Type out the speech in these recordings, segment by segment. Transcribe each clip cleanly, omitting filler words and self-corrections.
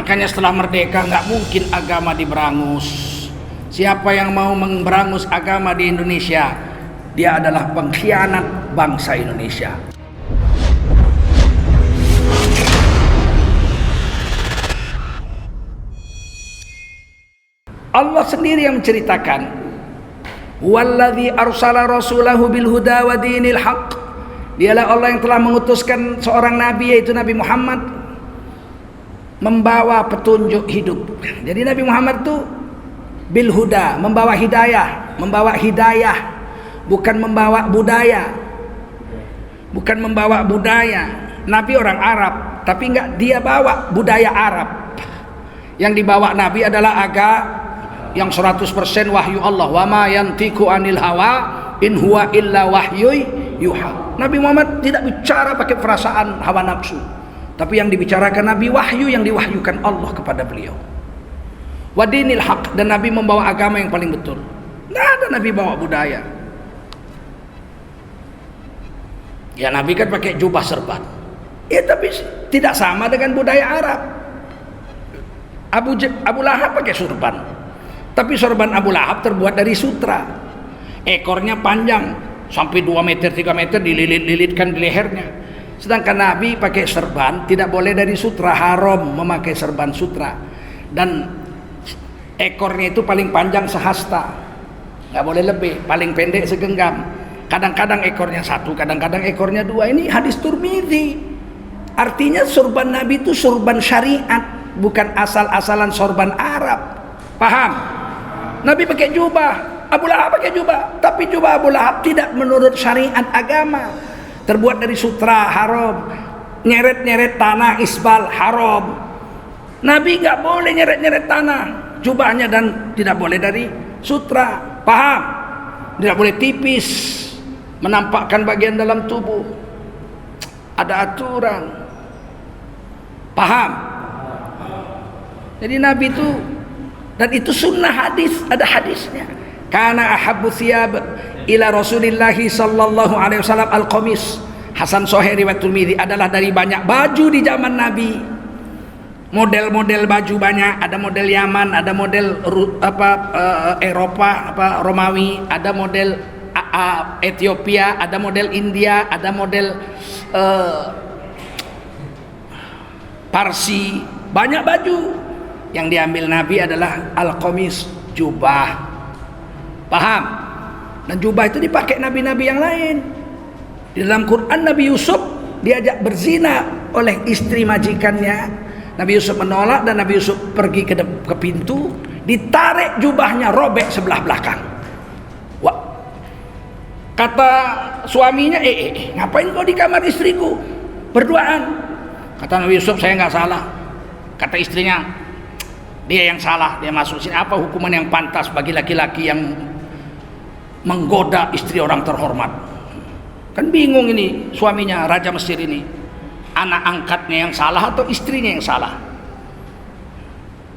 Makanya setelah merdeka nggak mungkin agama diberangus. Siapa yang mau memberangus agama di Indonesia, dia adalah pengkhianat bangsa Indonesia. Allah sendiri yang menceritakan, "Walladzi arsala rasulahu bil huda wa dinil haq." Dialah Allah yang telah mengutuskan seorang nabi, yaitu Nabi Muhammad, membawa petunjuk hidup. Jadi Nabi Muhammad itu bil huda, membawa hidayah, bukan membawa budaya. Bukan membawa budaya. Nabi orang Arab, tapi enggak dia bawa budaya Arab. Yang dibawa Nabi adalah yang 100% wahyu Allah. Wa ma yantiqu anil hawa in huwa illa wahyu yuha. Nabi Muhammad tidak bicara pakai perasaan hawa nafsu, tapi yang dibicarakan Nabi wahyu yang diwahyukan Allah kepada beliau. Wadinil haq, dan Nabi membawa agama yang paling betul. Nggak ada Nabi bawa budaya. Ya Nabi kan pakai jubah serban. Ya tapi tidak sama dengan budaya Arab. Abu Lahab pakai sorban, tapi sorban Abu Lahab terbuat dari sutra. Ekornya panjang sampai 2 meter 3 meter, dililit-lilitkan di lehernya. Sedangkan Nabi pakai serban, tidak boleh dari sutra, haram memakai serban sutra. Dan ekornya itu paling panjang sehasta, nggak boleh lebih, paling pendek segenggam. Kadang-kadang ekornya 1, kadang-kadang ekornya 2. Ini hadis Tirmidzi. Artinya sorban Nabi itu sorban syariat, bukan asal-asalan sorban Arab. Paham? Nabi pakai jubah, Abu Lahab pakai jubah, tapi jubah Abu Lahab tidak menurut syariat agama. Terbuat dari sutra, haram. Nyeret-nyeret tanah, isbal, haram. Nabi nggak boleh nyeret-nyeret tanah jubahnya, dan tidak boleh dari sutra. Paham? Tidak boleh tipis, menampakkan bagian dalam tubuh. Ada aturan. Paham? Jadi Nabi itu, dan itu sunnah hadis, ada hadisnya. Karena ahabbu thiyab ila Rasulillahi sallallahu alaihi wasallam al-qamis. Hasan Sahih riwayat Tirmidzi, adalah dari banyak baju di zaman Nabi. Model-model baju banyak, ada model Yaman, ada model Eropa, Romawi, ada model Ethiopia, ada model India, ada model Parsi. Banyak baju. Yang diambil Nabi adalah al-qamis, jubah. Paham? Dan jubah itu dipakai nabi-nabi yang lain. Di dalam Quran Nabi Yusuf diajak berzina oleh istri majikannya. Nabi Yusuf menolak, dan Nabi Yusuf pergi ke pintu, ditarik jubahnya, robek sebelah belakang. Wah. Kata suaminya, ngapain kau di kamar istriku berduaan? Kata Nabi Yusuf, saya nggak salah. Kata istrinya, dia yang salah, dia masuk sini. Apa hukuman yang pantas bagi laki-laki yang menggoda istri orang terhormat? Kan bingung ini suaminya, Raja Mesir ini. Anak angkatnya yang salah atau istrinya yang salah?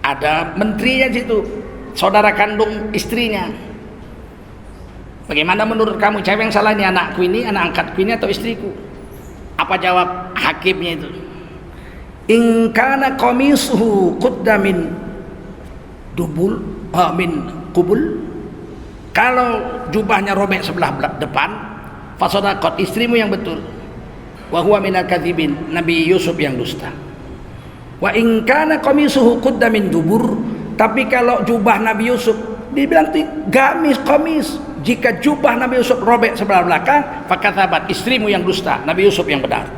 Ada menterinya situ, saudara kandung istrinya. Bagaimana menurut kamu, cewek yang salah ini, anakku ini, anak angkatku ini, atau istriku? Apa jawab hakimnya itu? In kana qamisuhu qudda min kubul. Kalau jubahnya robek sebelah depan, fasodaqat, istrimu yang betul. Wa huwa minal kadzibin, Nabi Yusuf yang dusta. Wa in kana qamisuhu qudda min dubur. Tapi kalau jubah Nabi Yusuf, dibilang qamis. Jika jubah Nabi Yusuf robek sebelah belakang, fakatsabat, istrimu yang dusta, Nabi Yusuf yang benar.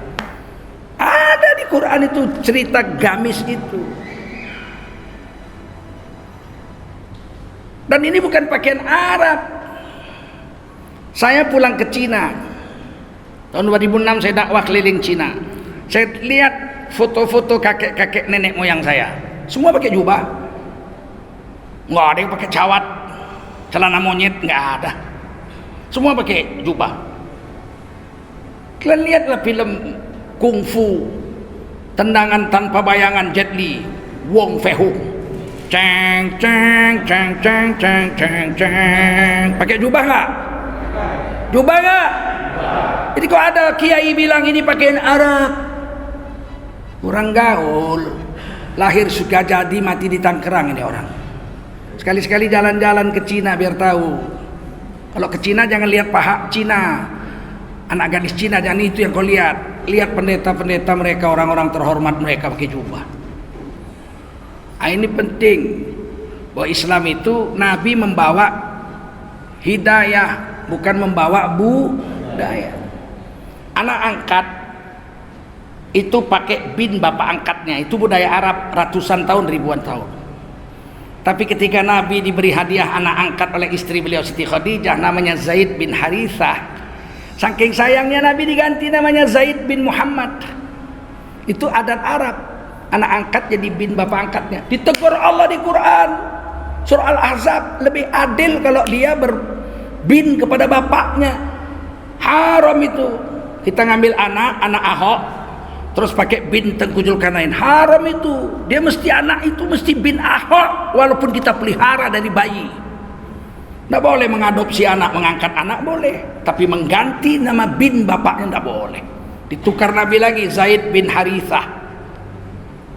Ada di Quran itu cerita gamis itu. Dan ini bukan pakaian Arab. Saya pulang ke Cina tahun 2006, saya dakwah keliling Cina. Saya lihat foto-foto kakek-kakek nenek moyang saya, semua pakai jubah. Nggak ada yang pakai cawat, celana monyet, nggak ada. Semua pakai jubah. Kalian lihatlah film kungfu, tendangan tanpa bayangan, Jet Li, Wong Fei Hung. Ceng ceng ceng ceng ceng ceng ceng. Pakai jubah nggak? Jubah nggak? Jadi kalau ada kiai bilang ini pakaian Arab, kurang gaul. lahir suka jadi mati di Tangerang ini orang. Sekali-sekali jalan-jalan ke Cina biar tahu. Kalau ke Cina jangan lihat paha Cina, anak gadis Cina, jangan itu yang kau lihat. Lihat pendeta-pendeta mereka, orang-orang terhormat mereka pakai jubah. Ini penting bahwa Islam itu Nabi membawa hidayah, bukan membawa budaya. Anak angkat itu pakai bin bapak angkatnya, itu budaya Arab ratusan tahun, ribuan tahun. Tapi ketika Nabi diberi hadiah anak angkat oleh istri beliau Siti Khadijah, namanya Zaid bin Harithah, saking sayangnya Nabi diganti namanya Zaid bin Muhammad. Itu adat Arab, anak angkat jadi bin bapak angkatnya. Ditegur Allah di Quran surah Al-Ahzab, lebih adil kalau dia berbin kepada bapaknya. Haram itu. Kita ngambil anak Ahok terus pakai bin Tengku Zulkarnain, haram itu. Dia mesti anak itu mesti bin Ahok walaupun kita pelihara dari bayi. Tidak boleh mengadopsi anak, mengangkat anak boleh, tapi mengganti nama bin bapaknya tidak boleh. Ditukar Nabi lagi Zaid bin Harithah.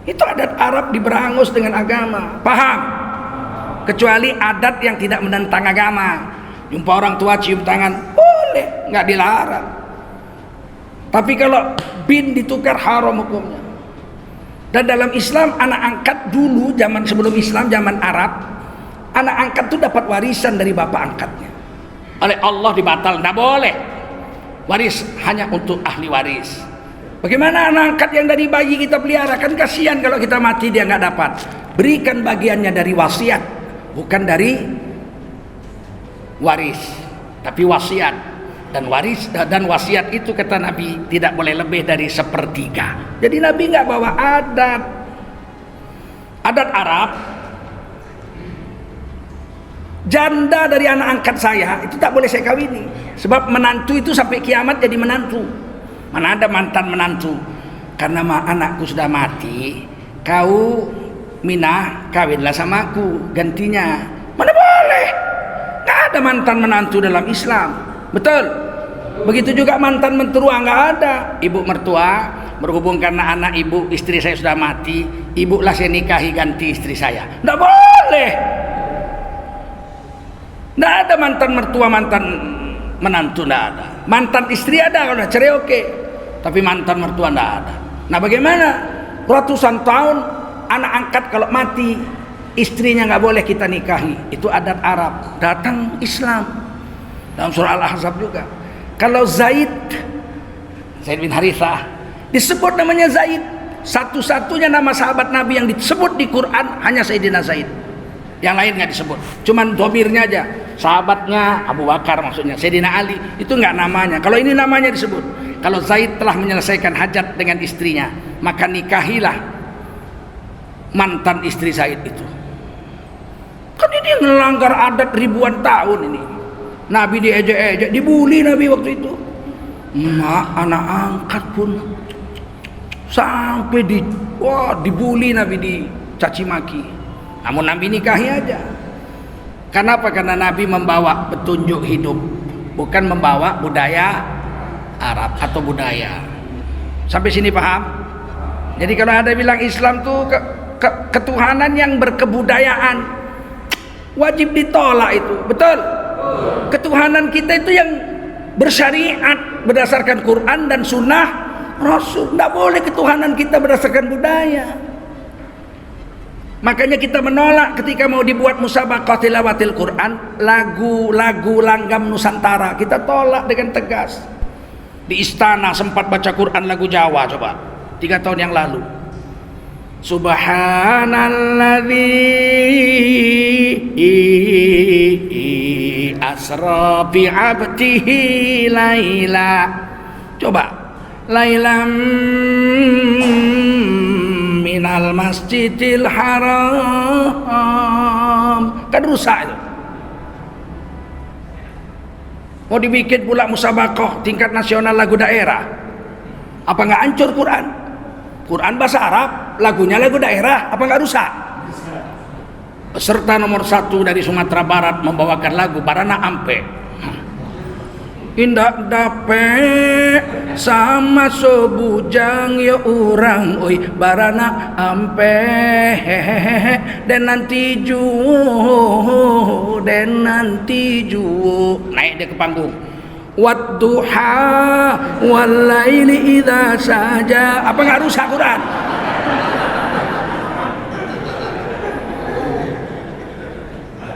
Itu adat Arab diberangus dengan agama, paham? Kecuali adat yang tidak menentang agama. Jumpa orang tua cium tangan boleh, nggak dilarang. Tapi kalau bin ditukar haram hukumnya. Dan dalam Islam anak angkat dulu, zaman sebelum Islam, zaman Arab, anak angkat itu dapat warisan dari bapak angkatnya. Oleh Allah dibatal, tidak boleh. Waris hanya untuk ahli waris. Bagaimana anak angkat yang dari bayi kita pelihara? Kan kasihan kalau kita mati dia nggak dapat. Berikan bagiannya dari wasiat, bukan dari waris, tapi wasiat. Dan waris dan wasiat itu kata Nabi tidak boleh lebih dari 1/3. Jadi Nabi nggak bawa adat Arab. Janda dari anak angkat saya itu tak boleh saya kawini, sebab menantu itu sampai kiamat jadi menantu. Mana ada mantan menantu? Karena anakku sudah mati, kau Minah kawinlah sama aku gantinya. Mana boleh? Nggak ada mantan menantu dalam Islam. Betul. Begitu juga mantan mentua nggak ada. Ibu mertua berhubung karena anak ibu istri saya sudah mati, ibu lah saya nikahi ganti istri saya. Nggak boleh. Nggak ada mantan mertua, mantan menantu nggak ada. Mantan istri ada kalau udah cerai oke. Tapi mantan mertua nggak ada. Nah bagaimana? Ratusan tahun anak angkat kalau mati istrinya nggak boleh kita nikahi. Itu adat Arab. Datang Islam dalam surah Al-Ahzab juga. Kalau Zaid bin Harithah disebut namanya Zaid, satu-satunya nama sahabat Nabi yang disebut di Quran hanya Sayyidina Zaid. Yang lain nggak disebut, cuman domirnya aja. Sahabatnya Abu Bakar maksudnya, Sayyidina Ali itu nggak namanya. Kalau ini namanya disebut. Kalau Zaid telah menyelesaikan hajat dengan istrinya, maka nikahilah mantan istri Zaid itu. Kan ini melanggar adat ribuan tahun ini. Nabi diejek-ejek, dibully Nabi waktu itu. Anak angkat pun sampai dibully Nabi, dicaci maki. Namun Nabi nikahi aja. Kenapa? Karena Nabi membawa petunjuk hidup, bukan membawa budaya Arab atau budaya. Sampai sini paham? Jadi kalau ada bilang Islam tuh ketuhanan yang berkebudayaan, wajib ditolak itu. Betul? Ketuhanan kita itu yang bersyariat berdasarkan Quran dan Sunnah Rasul. Tidak boleh ketuhanan kita berdasarkan budaya. Makanya kita menolak ketika mau dibuat musabaqah tilawatil Quran, lagu-lagu langgam Nusantara kita tolak dengan tegas. Di istana sempat baca Quran lagu Jawa, coba 3 tahun yang lalu. Subhanalladzi asra bi 'abdihi laila. Coba. Lailam minal masjidil haram. Kan rusak itu. Mau dibikin pula musabaqah tingkat nasional lagu daerah. Apa nggak hancur Quran? Quran bahasa Arab, lagunya lagu daerah, apa nggak rusak? Peserta nomor 1 dari Sumatera Barat membawakan lagu Barana Ampe. Indah dape sama sebujang ya orang oi barana ampe dan nanti juo naik dia ke panggung wadduha walaili idza saja. Apa enggak rusak Quran?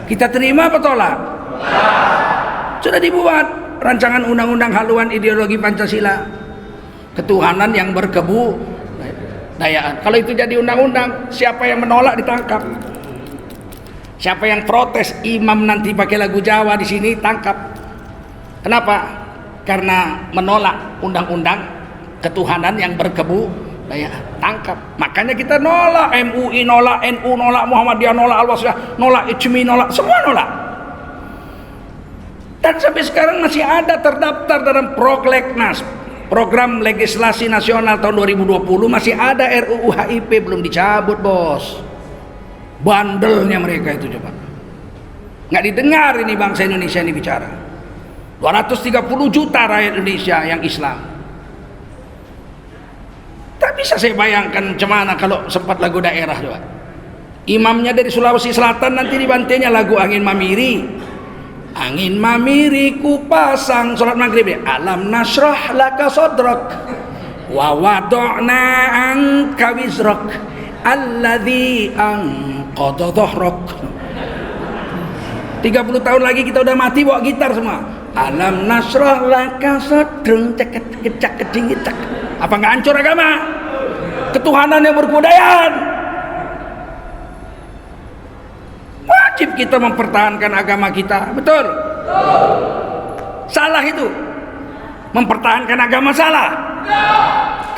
Kita terima apa tolak? Sudah dibuat rancangan undang-undang haluan ideologi Pancasila, ketuhanan yang berkebudayaan. Kalau itu jadi undang-undang, siapa yang menolak ditangkap. Siapa yang protes imam nanti pakai lagu Jawa di sini tangkap. Kenapa? Karena menolak undang-undang ketuhanan yang berkebudayaan, tangkap. Makanya kita nolak MUI, nolak NU, nolak Muhammadiyah, nolak Al-Wasliyah, nolak ICMI, nolak, semua nolak. Dan sampai sekarang masih ada terdaftar dalam Prolegnas, Program Legislasi Nasional tahun 2020, masih ada RUU HIP belum dicabut, bos. Bandelnya mereka itu coba. Nggak didengar ini bangsa Indonesia ini bicara. 230 juta rakyat Indonesia yang Islam. Tak bisa saya bayangkan cemana kalau sempat lagu daerah coba. Imamnya dari Sulawesi Selatan nanti dibantainya lagu Angin Mamiri. Angin mamiri ku pasang salat maghrib ya. Alam nasrah laka sodrak wa wada'na anka wizrak alladzi anqadha dhahrak. 30 tahun lagi kita udah mati bawa gitar semua. Alam nasrah laka sodrung cek kecak kecing cek. Apa enggak hancur agama? Ketuhanan yang berkebudayaan. Wajib kita mempertahankan agama kita, betul? Salah itu? Mempertahankan agama salah?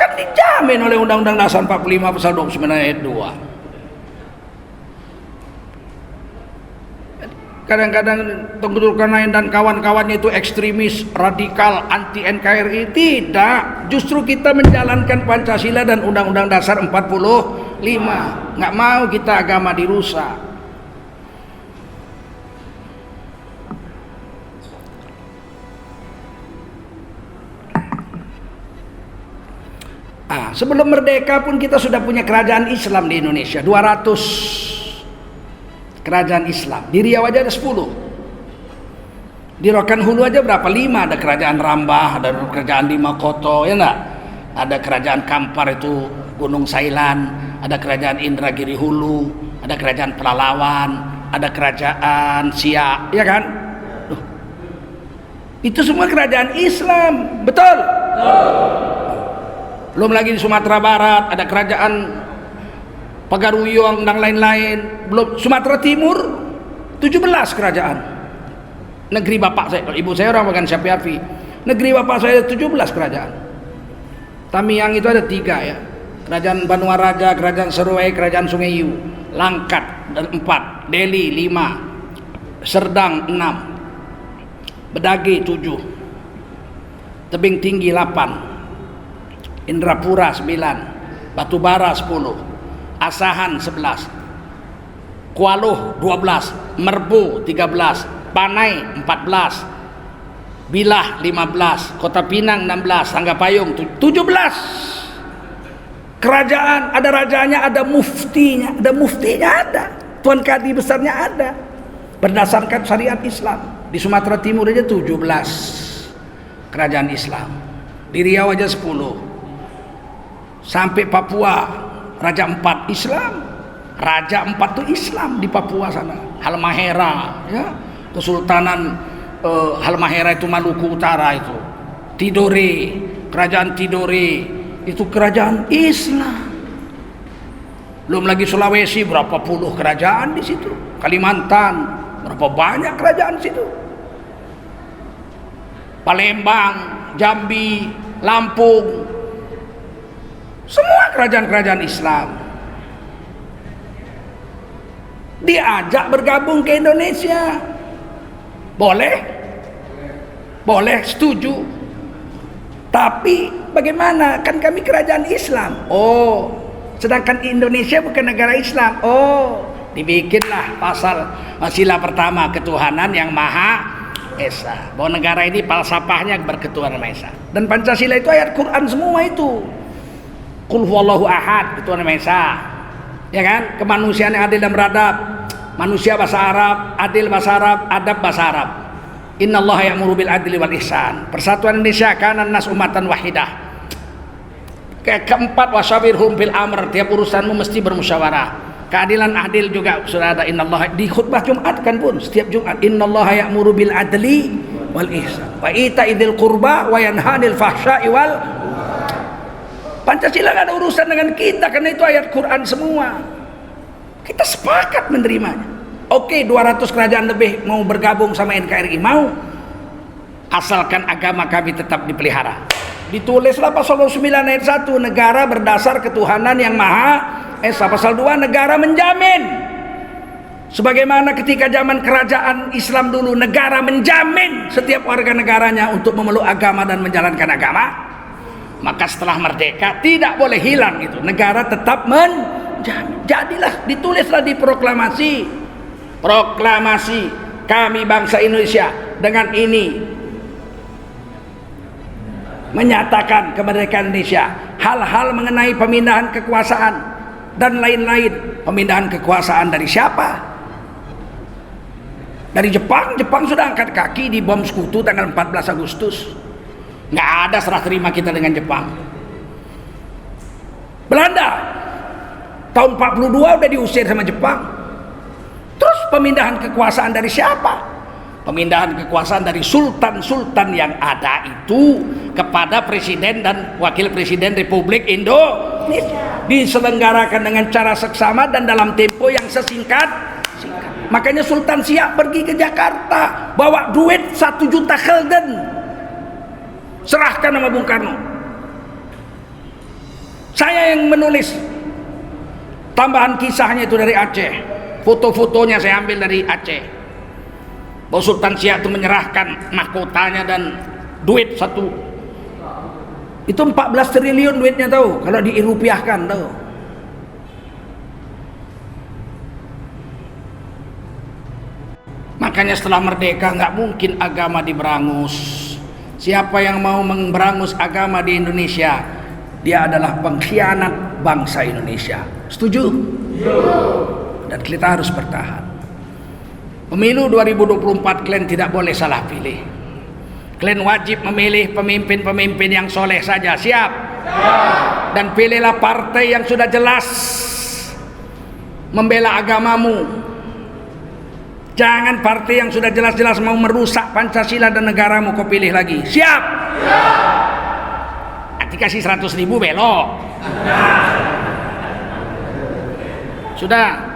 Kan dijamin oleh Undang-Undang Dasar 45 Pasal 29 ayat 2. Kadang-kadang Tengku Zulkarnain dan kawan-kawannya itu ekstremis, radikal, anti NKRI. Tidak, justru kita menjalankan Pancasila dan Undang-Undang Dasar 45. Nggak mau kita agama dirusak. Sebelum merdeka pun kita sudah punya kerajaan Islam di Indonesia, 200 kerajaan Islam. Di Riau aja ada 10. Di Rokan Hulu aja berapa? 5. Ada kerajaan Rambah, ada kerajaan Limakoto, ya enggak? Ada kerajaan Kampar itu Gunung Sailan, ada kerajaan Indragiri Hulu, ada kerajaan Pelalawan, ada kerajaan Siak, ya kan? Itu semua kerajaan Islam, betul? Belum lagi di Sumatera Barat ada kerajaan Pagaruyung dan lain-lain. Belum Sumatera Timur 17 kerajaan. Negeri bapak saya, kalau ibu saya orang Bagan Syafiafi. Negeri bapak saya 17 kerajaan. Tamiang itu ada 3 ya. Kerajaan Banuaraja, Kerajaan Seruai, Kerajaan Sungai Yu. Langkat 4, Deli 5, Serdang 6, Bedage 7, Tebing Tinggi 8, Indrapura 9, Batubara 10, Asahan 11, Kualoh 12, Merbu 13, Panai 14, Bilah 15, Kota Pinang 16, Sanggapayung 17 kerajaan. Ada rajanya, ada muftinya, ada tuan kadi besarnya ada, berdasarkan syariat Islam. Di Sumatera Timur aja 17 kerajaan Islam, di Riau aja 10, sampai Papua Raja 4 Islam. Raja 4 itu Islam di Papua sana. Halmahera ya, Kesultanan Halmahera itu Maluku Utara itu. Tidore, Kerajaan Tidore itu kerajaan Islam. Belum lagi Sulawesi berapa puluh kerajaan di situ. Kalimantan berapa banyak kerajaan di situ. Palembang, Jambi, Lampung, semua kerajaan-kerajaan Islam diajak bergabung ke Indonesia. Boleh? Boleh, setuju. Tapi bagaimana? Kan kami kerajaan Islam. Oh, sedangkan Indonesia bukan negara Islam. Oh, dibikinlah pasal sila pertama, ketuhanan yang maha Esa. Bahwa negara ini falsafahnya berketuhanan Maha Esa. Dan Pancasila itu ayat Quran semua itu. Qul huwallahu ahad, ketuhanan Maha Esa. Ya kan? Kemanusiaan yang adil dan beradab. Manusia bahasa Arab, adil bahasa Arab, adab bahasa Arab. Innallaha ya'muru bil adli wal ihsan. Persatuan Indonesia kanan nas umatan wahidah. Keempat, wasabirhum fil amr, tiap urusanmu mesti bermusyawarah. Keadilan adil juga sudah ada. Innallaha, di khutbah Jumat kan pun setiap Jumat, innallaha ya'muru bil adli wal ihsan wa ita'idil qurba wa yanhanil fahsya'i wal. Pancasila gak ada urusan dengan kita karena itu ayat Quran semua. Kita sepakat menerimanya. Oke, 200 kerajaan lebih mau bergabung sama NKRI, mau, asalkan agama kami tetap dipelihara. Ditulislah pasal 29 ayat 1, negara berdasar ketuhanan yang Maha Esa. Pasal 2, negara menjamin, sebagaimana ketika zaman kerajaan Islam dulu, negara menjamin setiap warga negaranya untuk memeluk agama dan menjalankan agama. Maka setelah merdeka tidak boleh hilang itu, negara tetap menjamin. Jadilah, ditulislah di proklamasi kami bangsa Indonesia dengan ini menyatakan kemerdekaan Indonesia, hal-hal mengenai pemindahan kekuasaan dan lain-lain. Pemindahan kekuasaan dari siapa? Dari Jepang. Jepang sudah angkat kaki di bom Sekutu tanggal 14 Agustus. Nggak ada serah terima kita dengan Jepang. Belanda tahun 42 udah diusir sama Jepang. Terus pemindahan kekuasaan dari siapa? Pemindahan kekuasaan dari sultan-sultan yang ada itu kepada presiden dan wakil presiden Republik Indonesia, diselenggarakan dengan cara seksama dan dalam tempo yang sesingkat. Makanya Sultan Siak pergi ke Jakarta bawa duit 1 juta gulden, serahkan sama Bung Karno. Saya yang menulis tambahan kisahnya itu dari Aceh, foto-fotonya saya ambil dari Aceh. Bahwa Sultan Siak itu menyerahkan mahkotanya dan duit itu 14 triliun duitnya, tahu kalau dirupiahkan, tahu. Makanya setelah merdeka nggak mungkin agama diberangus. Siapa yang mau memberangus agama di Indonesia, dia adalah pengkhianat bangsa Indonesia. Setuju? Dan kita harus bertahan. Pemilu 2024 kalian tidak boleh salah pilih. Kalian wajib memilih pemimpin-pemimpin yang soleh saja. Siap? Dan pilihlah partai yang sudah jelas membela agamamu. Jangan partai yang sudah jelas-jelas mau merusak Pancasila dan negaramu kau pilih lagi. Siap? Nanti kasih 100.000 belok. Sudah.